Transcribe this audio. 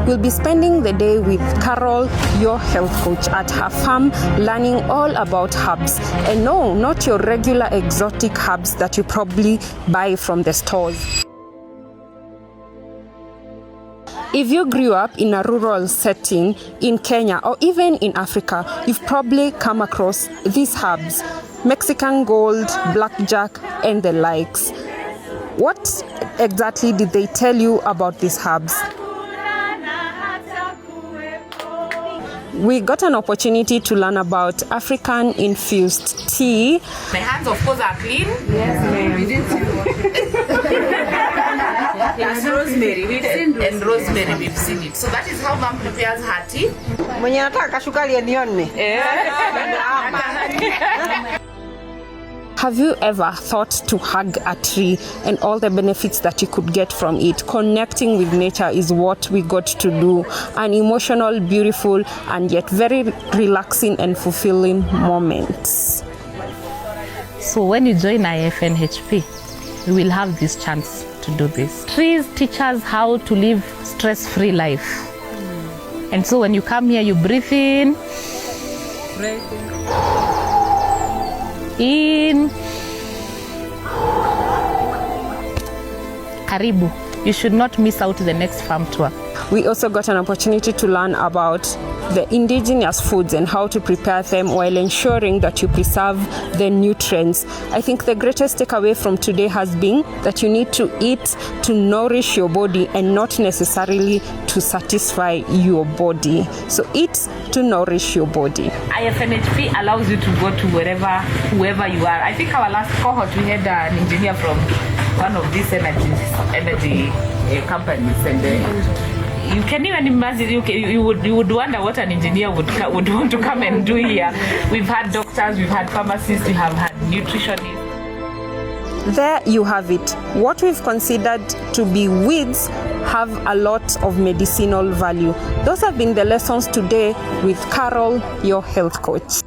we'll be spending the day with Carol, your health coach, at her farm, learning all about herbs. And no, not your regular exotic herbs that you probably buy from the stores. If you grew up in a rural setting in Kenya or even in Africa, you've probably come across these herbs: Mexican gold, blackjack, and the likes. What exactly did they tell you about these herbs? We got an opportunity to learn about African infused tea. My hands, of course, are clean. Yes, ma'am. Plus rosemary, and rosemary, we've seen it. So that is how mom prepares her tea. Mwenye nataka sukari anione. Have you ever thought to hug a tree and all the benefits that you could get from it? Connecting with nature is what we got to do. An emotional, beautiful, and yet very relaxing and fulfilling moment. So when you join IFNHP, you will have this chance to do this. Trees teach us how to live stress-free life. And so when you come here, you breathe in. In. Karibu. You should not miss out the next farm tour. We also got an opportunity to learn about the indigenous foods and how to prepare them while ensuring that you preserve the nutrients. I think the greatest takeaway from today has been that you need to eat to nourish your body and not necessarily to satisfy your body. So eat to nourish your body. IFNHP allows you to go to whoever you are. I think our last cohort we had an engineer from one of these energy companies, and you can even imagine, you would wonder what an engineer would want to come and do here. We've had doctors, we've had pharmacists, we have had nutritionists. There you have it. What we've considered to be weeds have a lot of medicinal value. Those have been the lessons today with Carol, your health coach.